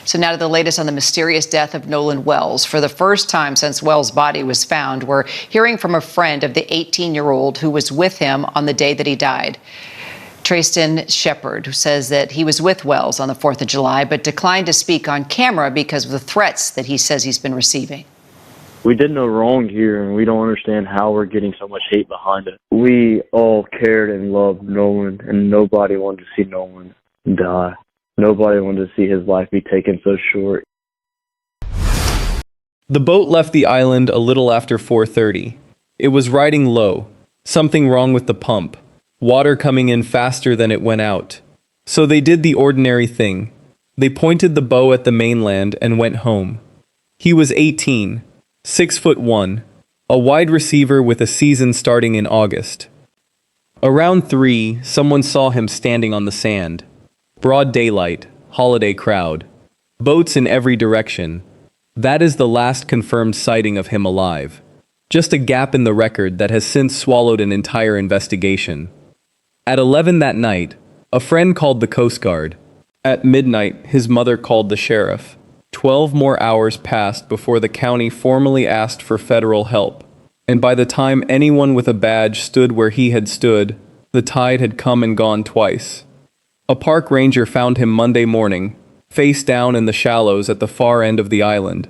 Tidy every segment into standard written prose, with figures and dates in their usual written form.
So now to the latest on the mysterious death of Nolan Wells. For the first time since Wells' body was found, we're hearing from a friend of the 18-year-old who was with him on the day that he died. Tristan Shepard, who says that he was with Wells on the 4th of July, but declined to speak on camera because of the threats that he says he's been receiving. We did no wrong here, and we don't understand how we're getting so much hate behind it. We all cared and loved Nolan, and nobody wanted to see Nolan die. Nobody wanted to see his life be taken so short. The boat left the island a little after 4:30. It was riding low. Something wrong with the pump. Water coming in faster than it went out. So they did the ordinary thing. They pointed the bow at the mainland and went home. He was 18, 6'1", a wide receiver with a season starting in August. Around 3, someone saw him standing on the sand. Broad daylight, holiday crowd. Boats in every direction. That is the last confirmed sighting of him alive. Just a gap in the record that has since swallowed an entire investigation. At 11 that night, a friend called the Coast Guard. At midnight, his mother called the sheriff. 12 more hours passed before the county formally asked for federal help. And by the time anyone with a badge stood where he had stood, the tide had come and gone twice. A park ranger found him Monday morning, face down in the shallows at the far end of the island.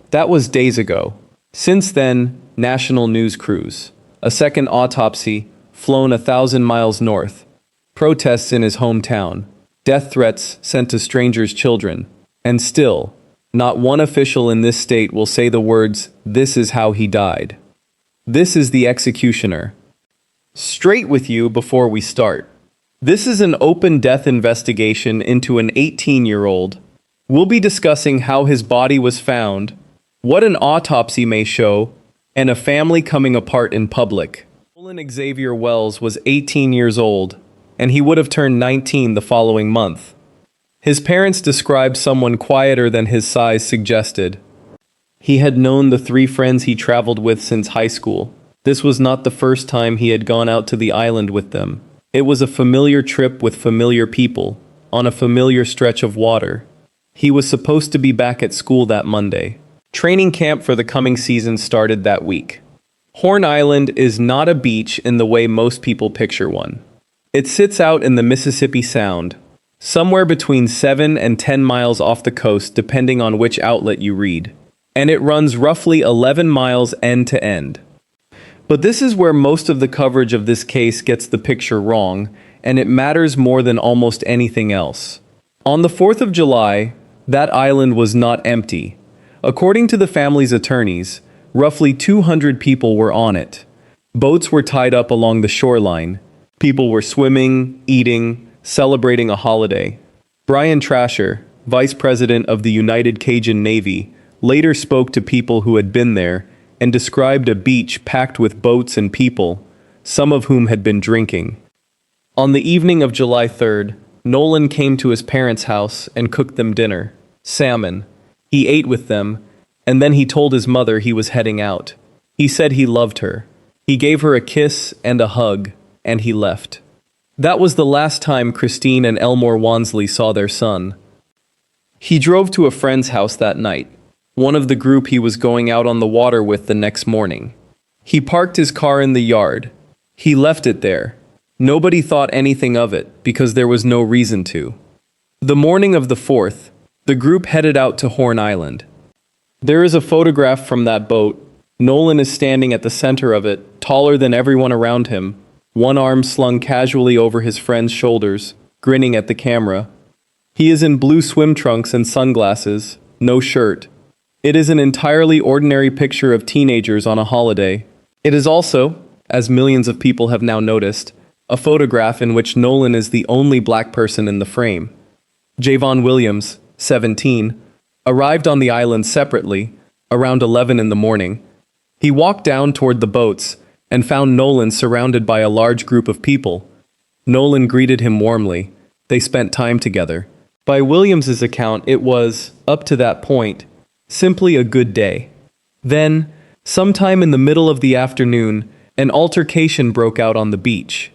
That was days ago. Since then, national news crews. A second autopsy, flown 1,000 miles north. Protests in his hometown. Death threats sent to strangers' children. And still, not one official in this state will say the words, "This is how he died." This is the executioner. Straight with you before we start. This is an open death investigation into an 18-year-old. We'll be discussing how his body was found, what an autopsy may show, and a family coming apart in public. Nolan Xavier Wells was 18 years old, and he would have turned 19 the following month. His parents described someone quieter than his size suggested. He had known the 3 friends he traveled with since high school. This was not the first time he had gone out to the island with them. It was a familiar trip with familiar people, on a familiar stretch of water. He was supposed to be back at school that Monday. Training camp for the coming season started that week. Horn Island is not a beach in the way most people picture one. It sits out in the Mississippi Sound, somewhere between 7 and 10 miles off the coast depending on which outlet you read. And it runs roughly 11 miles end to end. But this is where most of the coverage of this case gets the picture wrong, and it matters more than almost anything else. On the 4th of July, that island was not empty. According to the family's attorneys, roughly 200 people were on it. Boats were tied up along the shoreline. People were swimming, eating, celebrating a holiday. Brian Trasher, vice president of the United Cajun Navy, later spoke to people who had been there and described a beach packed with boats and people, some of whom had been drinking. On the evening of July 3rd, Nolan came to his parents' house and cooked them dinner, salmon. He ate with them, and then he told his mother he was heading out. He said he loved her. He gave her a kiss and a hug, and he left. That was the last time Christine and Elmore Wansley saw their son. He drove to a friend's house that night, one of the group he was going out on the water with the next morning. He parked his car in the yard. He left it there. Nobody thought anything of it because there was no reason to. The morning of the 4th, the group headed out to Horn Island. There is a photograph from that boat. Nolan is standing at the center of it, taller than everyone around him, one arm slung casually over his friend's shoulders, grinning at the camera. He is in blue swim trunks and sunglasses, no shirt. It is an entirely ordinary picture of teenagers on a holiday. It is also, as millions of people have now noticed, a photograph in which Nolan is the only black person in the frame. Javon Williams, 17, arrived on the island separately, around 11 in the morning. He walked down toward the boats and found Nolan surrounded by a large group of people. Nolan greeted him warmly. They spent time together. By Williams's account, it was, up to that point, simply a good day. Then, sometime in the middle of the afternoon, an altercation broke out on the beach.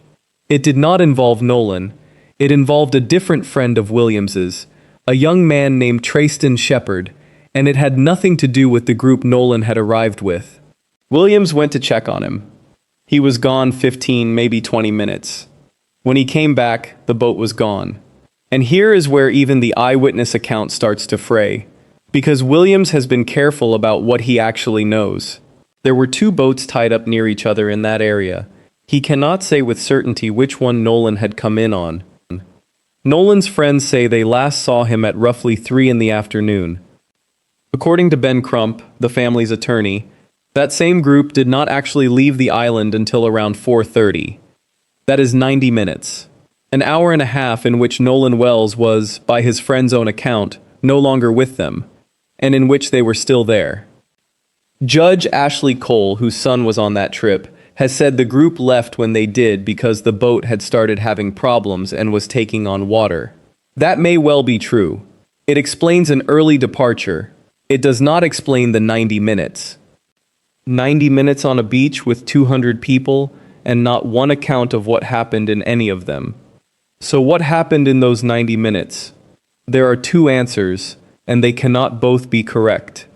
It did not involve Nolan. It involved a different friend of Williams's, a young man named Tristan Shepard, and it had nothing to do with the group Nolan had arrived with. Williams went to check on him. He was gone 15, maybe 20 minutes. When he came back, the boat was gone. And here is where even the eyewitness account starts to fray, because Williams has been careful about what he actually knows. There were two boats tied up near each other in that area. He cannot say with certainty which one Nolan had come in on. Nolan's friends say they last saw him at roughly 3 in the afternoon. According to Ben Crump, the family's attorney, that same group did not actually leave the island until around 4:30. That is 90 minutes. An hour and a half in which Nolan Wells was, by his friend's own account, no longer with them, and in which they were still there. Judge Ashley Cole, whose son was on that trip, has said the group left when they did because the boat had started having problems and was taking on water. That may well be true. It explains an early departure. It does not explain the 90 minutes. 90 minutes on a beach with 200 people and not one account of what happened in any of them. So what happened in those 90 minutes? There are two answers, and they cannot both be correct.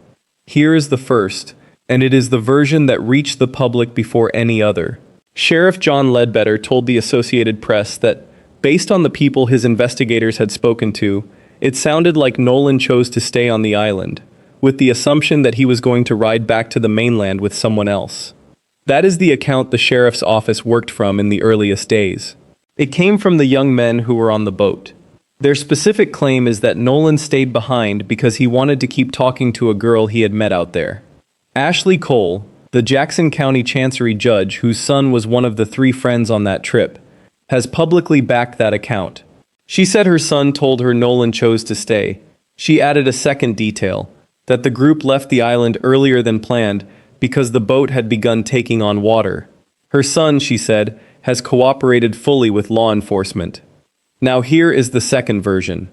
Here is the first, and it is the version that reached the public before any other. Sheriff John Ledbetter told the Associated Press that, based on the people his investigators had spoken to, it sounded like Nolan chose to stay on the island, with the assumption that he was going to ride back to the mainland with someone else. That is the account the sheriff's office worked from in the earliest days. It came from the young men who were on the boat. Their specific claim is that Nolan stayed behind because he wanted to keep talking to a girl he had met out there. Ashley Cole, the Jackson County Chancery judge whose son was one of the 3 friends on that trip, has publicly backed that account. She said her son told her Nolan chose to stay. She added a second detail, that the group left the island earlier than planned because the boat had begun taking on water. Her son, she said, has cooperated fully with law enforcement. Now here is the second version.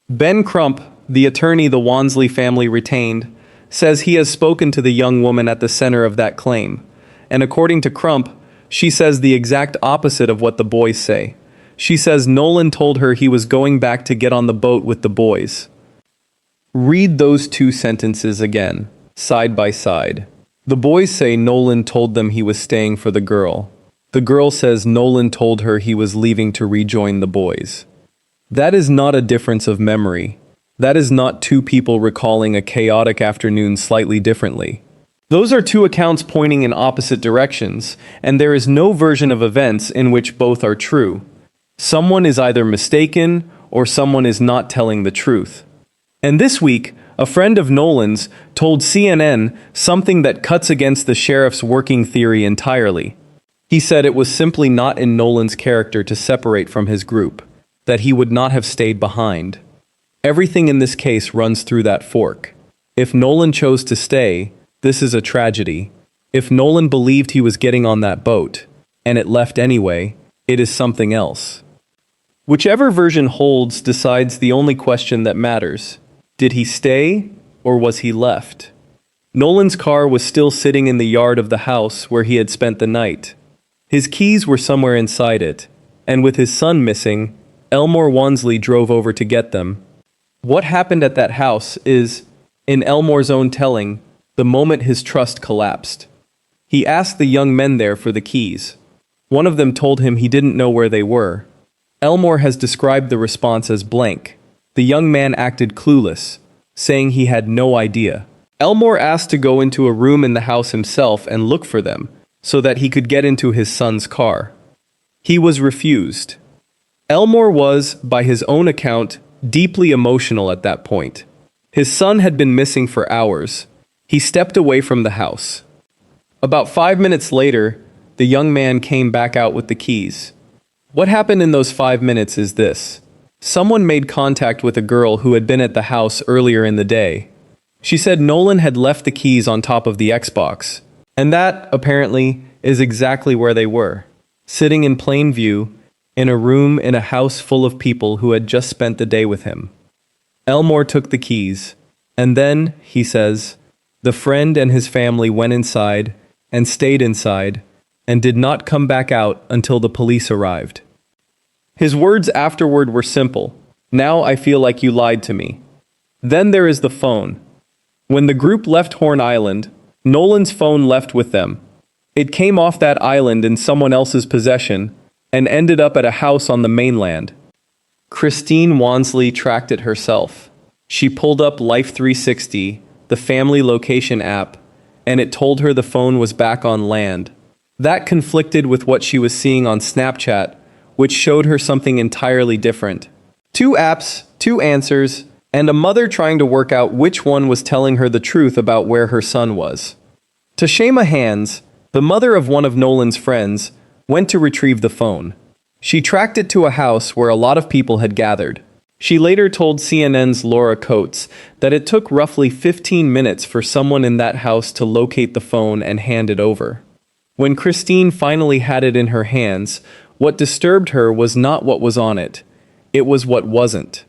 Ben Crump, the attorney the Wansley family retained, says he has spoken to the young woman at the center of that claim, and according to Crump, she says the exact opposite of what the boys say. She says Nolan told her he was going back to get on the boat with the boys. Read those two sentences again, side by side. The boys say Nolan told them he was staying for the girl. The girl says Nolan told her he was leaving to rejoin the boys. That is not a difference of memory. That is not two people recalling a chaotic afternoon slightly differently. Those are two accounts pointing in opposite directions, and there is no version of events in which both are true. Someone is either mistaken or someone is not telling the truth. And this week, a friend of Nolan's told CNN something that cuts against the sheriff's working theory entirely. He said it was simply not in Nolan's character to separate from his group, that he would not have stayed behind. Everything in this case runs through that fork. If Nolan chose to stay, this is a tragedy. If Nolan believed he was getting on that boat, and it left anyway, it is something else. Whichever version holds decides the only question that matters. Did he stay, or was he left? Nolan's car was still sitting in the yard of the house where he had spent the night. His keys were somewhere inside it, and with his son missing, Elmore Wansley drove over to get them. What happened at that house is, in Elmore's own telling, the moment his trust collapsed. He asked the young men there for the keys. One of them told him he didn't know where they were. Elmore has described the response as blank. The young man acted clueless, saying he had no idea. Elmore asked to go into a room in the house himself and look for them, so that he could get into his son's car. He was refused. Elmore was, by his own account, deeply emotional at that point. His son had been missing for hours. He stepped away from the house. About 5 minutes later, the young man came back out with the keys. What happened in those 5 minutes is this. Someone made contact with a girl who had been at the house earlier in the day. She said Nolan had left the keys on top of the Xbox. And that, apparently, is exactly where they were, sitting in plain view, in a room in a house full of people who had just spent the day with him. Elmore took the keys, and then, he says, the friend and his family went inside and stayed inside and did not come back out until the police arrived. His words afterward were simple. Now I feel like you lied to me. Then there is the phone. When the group left Horn Island, Nolan's phone left with them. It came off that island in someone else's possession and ended up at a house on the mainland. Christine Wansley tracked it herself. She pulled up Life 360, the family location app, and it told her the phone was back on land. That conflicted with what she was seeing on Snapchat, which showed her something entirely different. 2 apps, 2 answers, and a mother trying to work out which one was telling her the truth about where her son was. Tashema Hands, the mother of one of Nolan's friends, went to retrieve the phone. She tracked it to a house where a lot of people had gathered. She later told CNN's Laura Coates that it took roughly 15 minutes for someone in that house to locate the phone and hand it over. When Christine finally had it in her hands, what disturbed her was not what was on it. It was what wasn't.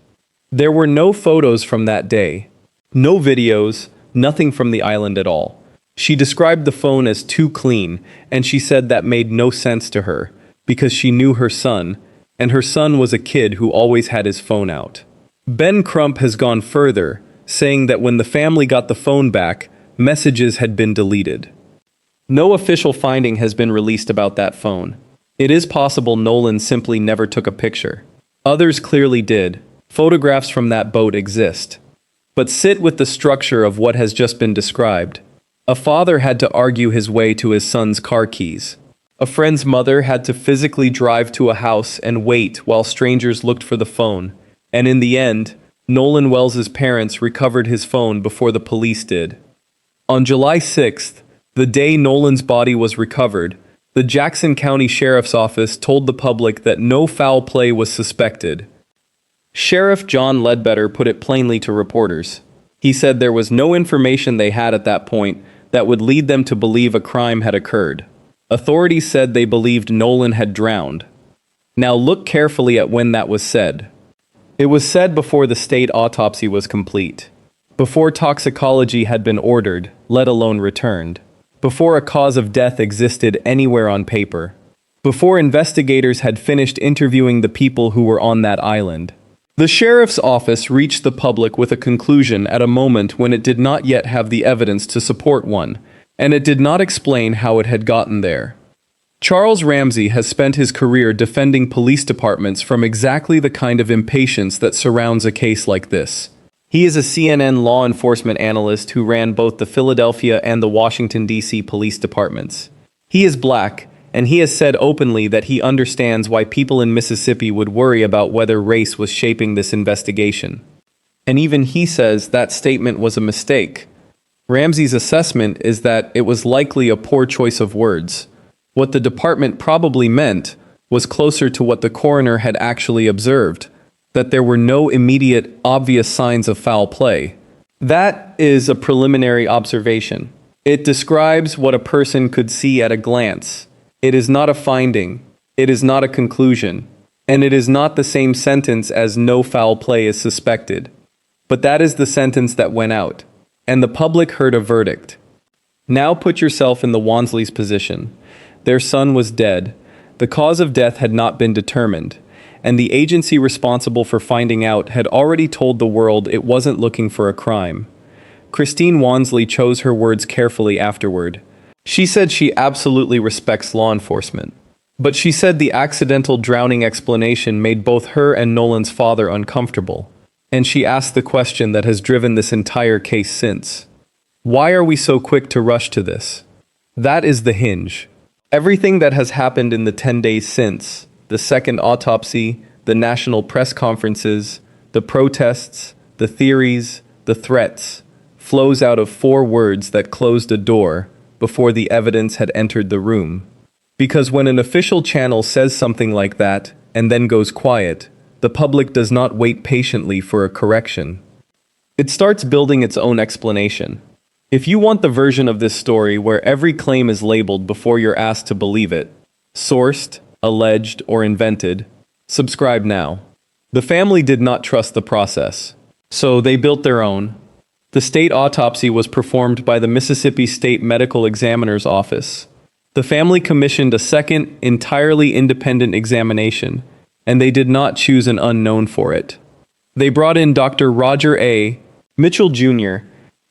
There were no photos from that day. No videos, nothing from the island at all. She described the phone as too clean, and she said that made no sense to her, because she knew her son, and her son was a kid who always had his phone out. Ben Crump has gone further, saying that when the family got the phone back, messages had been deleted. No official finding has been released about that phone. It is possible Nolan simply never took a picture. Others clearly did. Photographs from that boat exist. But sit with the structure of what has just been described. A father had to argue his way to his son's car keys. A friend's mother had to physically drive to a house and wait while strangers looked for the phone. And in the end, Nolan Wells' parents recovered his phone before the police did. On July 6th, the day Nolan's body was recovered, the Jackson County Sheriff's Office told the public that no foul play was suspected. Sheriff John Ledbetter put it plainly to reporters. He said there was no information they had at that point that would lead them to believe a crime had occurred. Authorities said they believed Nolan had drowned. Now look carefully at when that was said. It was said before the state autopsy was complete, before toxicology had been ordered, let alone returned, before a cause of death existed anywhere on paper, before investigators had finished interviewing the people who were on that island. The sheriff's office reached the public with a conclusion at a moment when it did not yet have the evidence to support one, and it did not explain how it had gotten there. Charles Ramsey has spent his career defending police departments from exactly the kind of impatience that surrounds a case like this. He is a CNN law enforcement analyst who ran both the Philadelphia and the Washington, D.C. police departments. He is black, and he has said openly that he understands why people in Mississippi would worry about whether race was shaping this investigation. And even he says that statement was a mistake. Ramsey's assessment is that it was likely a poor choice of words. What the department probably meant was closer to what the coroner had actually observed, that there were no immediate, obvious signs of foul play. That is a preliminary observation. It describes what a person could see at a glance. It is not a finding, it is not a conclusion, and it is not the same sentence as no foul play is suspected. But that is the sentence that went out, and the public heard a verdict. Now put yourself in the Wansleys' position. Their son was dead, the cause of death had not been determined, and the agency responsible for finding out had already told the world it wasn't looking for a crime. Christine Wansley chose her words carefully afterward. She said she absolutely respects law enforcement. But she said the accidental drowning explanation made both her and Nolan's father uncomfortable. And she asked the question that has driven this entire case since. Why are we so quick to rush to this? That is the hinge. Everything that has happened in the 10 days since, the second autopsy, the national press conferences, the protests, the theories, the threats, flows out of 4 words that closed a door before the evidence had entered the room. Because when an official channel says something like that and then goes quiet, the public does not wait patiently for a correction. It starts building its own explanation. If you want the version of this story where every claim is labeled before you're asked to believe it, sourced, alleged, or invented, subscribe now. The family did not trust the process, so they built their own. The state autopsy was performed by the Mississippi State Medical Examiner's Office. The family commissioned a second, entirely independent examination, and they did not choose an unknown for it. They brought in Dr. Roger A. Mitchell Jr.,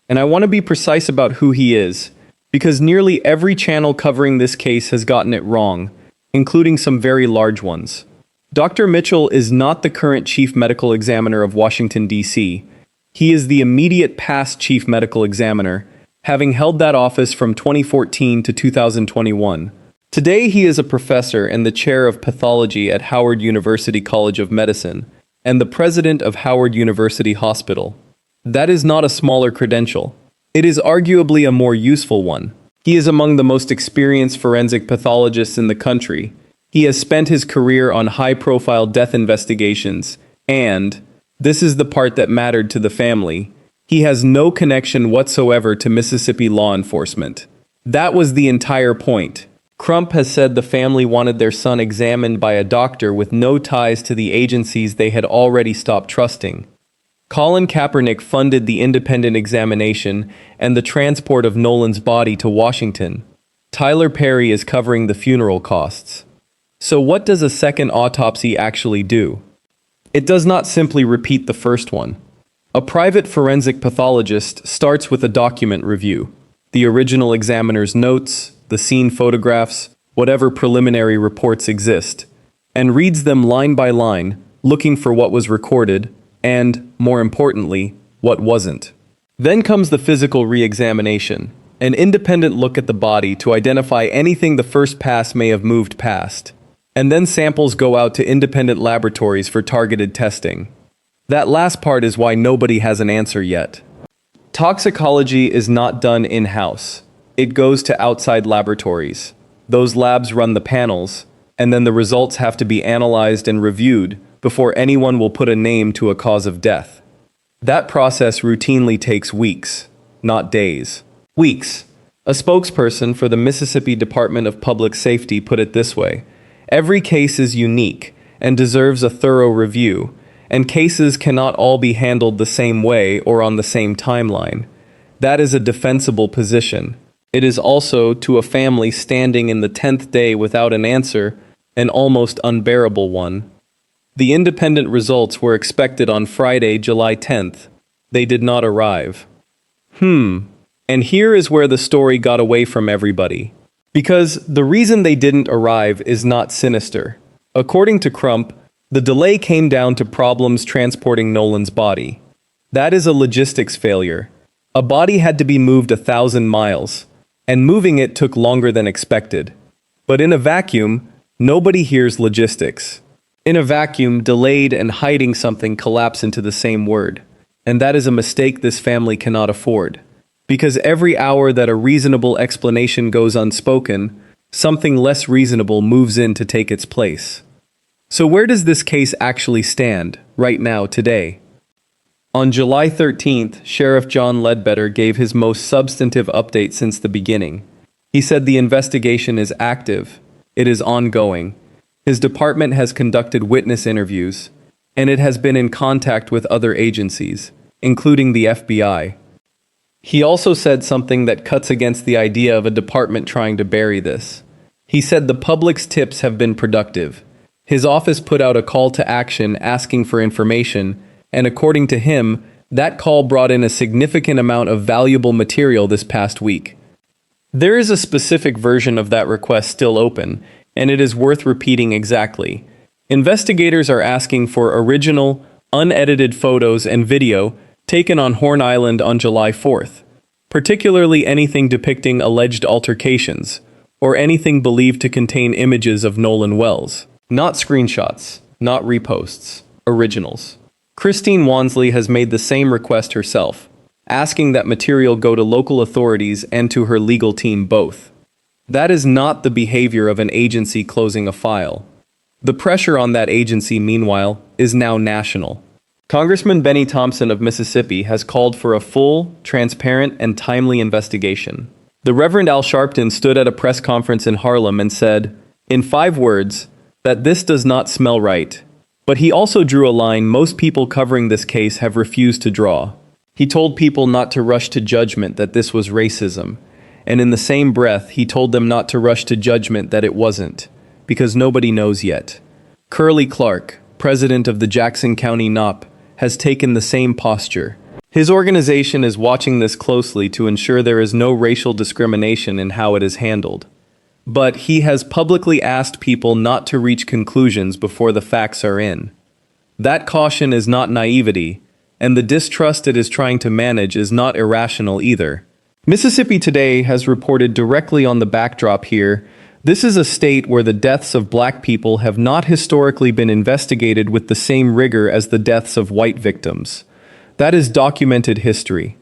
and I want to be precise about who he is, because nearly every channel covering this case has gotten it wrong, including some very large ones. Dr. Mitchell is not the current chief medical examiner of Washington, D.C. He is the immediate past chief medical examiner, having held that office from 2014 to 2021. Today, he is a professor and the chair of pathology at Howard University College of Medicine and the president of Howard University Hospital. That is not a smaller credential. It is arguably a more useful one. He is among the most experienced forensic pathologists in the country. He has spent his career on high-profile death investigations, and, this is the part that mattered to the family, he has no connection whatsoever to Mississippi law enforcement. That was the entire point. Crump has said the family wanted their son examined by a doctor with no ties to the agencies they had already stopped trusting. Colin Kaepernick funded the independent examination and the transport of Nolan's body to Washington. Tyler Perry is covering the funeral costs. So what does a second autopsy actually do? It does not simply repeat the first one. A private forensic pathologist starts with a document review, the original examiner's notes, the scene photographs, whatever preliminary reports exist, and reads them line by line, looking for what was recorded, and, more importantly, what wasn't. Then comes the physical re-examination, an independent look at the body to identify anything the first pass may have moved past. And then samples go out to independent laboratories for targeted testing. That last part is why nobody has an answer yet. Toxicology is not done in-house. It goes to outside laboratories. Those labs run the panels, and then the results have to be analyzed and reviewed before anyone will put a name to a cause of death. That process routinely takes weeks, not days. Weeks. A spokesperson for the Mississippi Department of Public Safety put it this way: every case is unique and deserves a thorough review, and cases cannot all be handled the same way or on the same timeline. That is a defensible position. It is also, to a family standing in the 10th day without an answer, an almost unbearable one. The independent results were expected on Friday, July 10th. They did not arrive. And here is where the story got away from everybody. Because the reason they didn't arrive is not sinister. According to Crump, the delay came down to problems transporting Nolan's body. That is a logistics failure. A body had to be moved 1,000 miles, and moving it took longer than expected. But in a vacuum, nobody hears logistics. In a vacuum, delayed and hiding something collapse into the same word. And that is a mistake this family cannot afford. Because every hour that a reasonable explanation goes unspoken, something less reasonable moves in to take its place. So where does this case actually stand, right now, today? On July 13th, Sheriff John Ledbetter gave his most substantive update since the beginning. He said the investigation is active, it is ongoing. His department has conducted witness interviews, and it has been in contact with other agencies, including the FBI. He also said something that cuts against the idea of a department trying to bury this. He said the public's tips have been productive. His office put out a call to action asking for information, and according to him, that call brought in a significant amount of valuable material this past week. There is a specific version of that request still open, and it is worth repeating exactly. Investigators are asking for original, unedited photos and video taken on Horn Island on July 4th, particularly anything depicting alleged altercations, or anything believed to contain images of Nolan Wells. Not screenshots, not reposts, originals. Christine Wansley has made the same request herself, asking that material go to local authorities and to her legal team both. That is not the behavior of an agency closing a file. The pressure on that agency, meanwhile, is now national. Congressman Benny Thompson of Mississippi has called for a full, transparent, and timely investigation. The Reverend Al Sharpton stood at a press conference in Harlem and said, in 5 words, that this does not smell right. But he also drew a line most people covering this case have refused to draw. He told people not to rush to judgment that this was racism, and in the same breath, he told them not to rush to judgment that it wasn't, because nobody knows yet. Curly Clark, president of the Jackson County NOP, has taken the same posture. His organization is watching this closely to ensure there is no racial discrimination in how it is handled. But he has publicly asked people not to reach conclusions before the facts are in. That caution is not naivety, and the distrust it is trying to manage is not irrational either. Mississippi Today has reported directly on the backdrop here. This is a state where the deaths of black people have not historically been investigated with the same rigor as the deaths of white victims. That is documented history.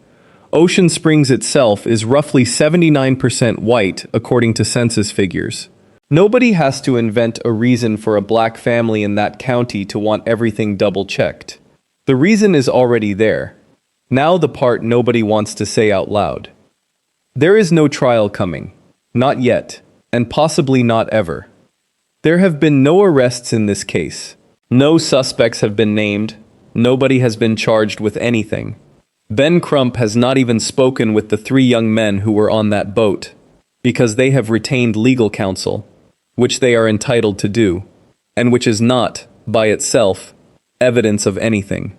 Ocean Springs itself is roughly 79% white, according to census figures. Nobody has to invent a reason for a black family in that county to want everything double-checked. The reason is already there. Now the part nobody wants to say out loud. There is no trial coming. Not yet. And possibly not ever. There have been no arrests in this case. No suspects have been named. Nobody has been charged with anything. Ben Crump has not even spoken with the 3 young men who were on that boat, because they have retained legal counsel, which they are entitled to do, and which is not, by itself, evidence of anything.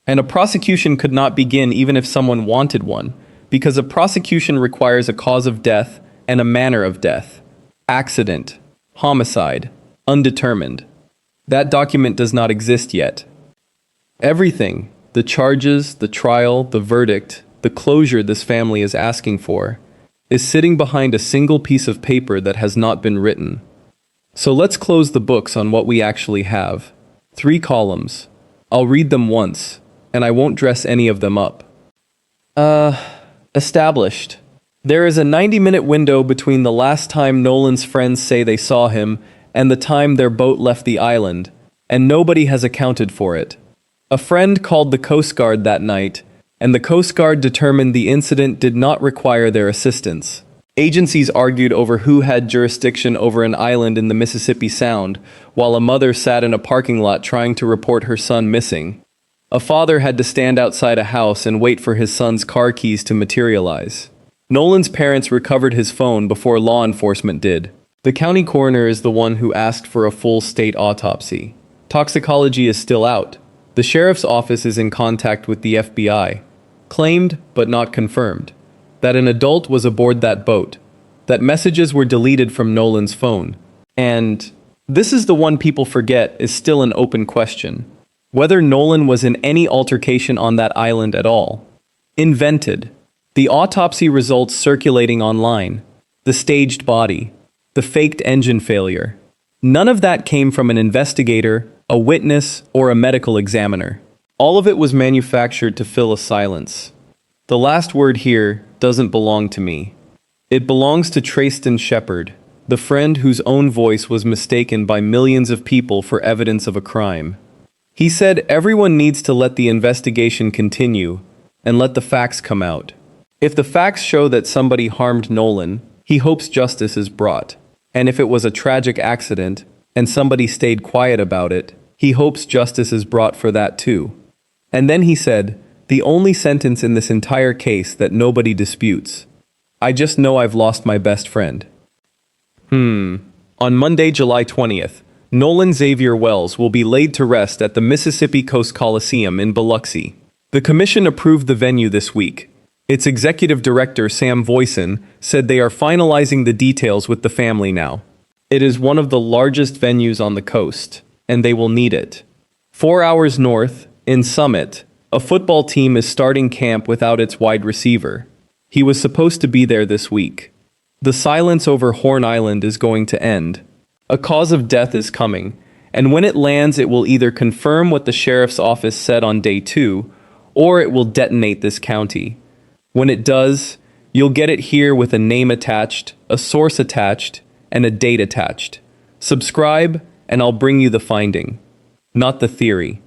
And a prosecution could not begin even if someone wanted one, because a prosecution requires a cause of death and a manner of death. Accident, homicide, undetermined. That document does not exist yet. Everything, the charges, the trial, the verdict, the closure this family is asking for, is sitting behind a single piece of paper that has not been written. So let's close the books on what we actually have. 3 columns. I'll read them once, and I won't dress any of them up. Established. There is a 90-minute window between the last time Nolan's friends say they saw him and the time their boat left the island, and nobody has accounted for it. A friend called the Coast Guard that night, and the Coast Guard determined the incident did not require their assistance. Agencies argued over who had jurisdiction over an island in the Mississippi Sound, while a mother sat in a parking lot trying to report her son missing. A father had to stand outside a house and wait for his son's car keys to materialize. Nolan's parents recovered his phone before law enforcement did. The county coroner is the one who asked for a full state autopsy. Toxicology is still out. The sheriff's office is in contact with the FBI. Claimed, but not confirmed, that an adult was aboard that boat, that messages were deleted from Nolan's phone, and, this is the one people forget, is still an open question. Whether Nolan was in any altercation on that island at all. Invented. The autopsy results circulating online, the staged body, the faked engine failure. None of that came from an investigator, a witness, or a medical examiner. All of it was manufactured to fill a silence. The last word here doesn't belong to me. It belongs to Trayston Shepard, the friend whose own voice was mistaken by millions of people for evidence of a crime. He said everyone needs to let the investigation continue and let the facts come out. If the facts show that somebody harmed Nolan, he hopes justice is brought. And if it was a tragic accident, and somebody stayed quiet about it, he hopes justice is brought for that too. And then he said, the only sentence in this entire case that nobody disputes. I just know I've lost my best friend. On Monday, July 20th, Nolan Xavier Wells will be laid to rest at the Mississippi Coast Coliseum in Biloxi. The commission approved the venue this week. Its executive director, Sam Voisin, said they are finalizing the details with the family now. It is one of the largest venues on the coast, and they will need it. 4 hours north, in Summit, a football team is starting camp without its wide receiver. He was supposed to be there this week. The silence over Horn Island is going to end. A cause of death is coming, and when it lands it will either confirm what the sheriff's office said on day 2, or it will detonate this county. When it does, you'll get it here with a name attached, a source attached, and a date attached. Subscribe, and I'll bring you the finding, not the theory.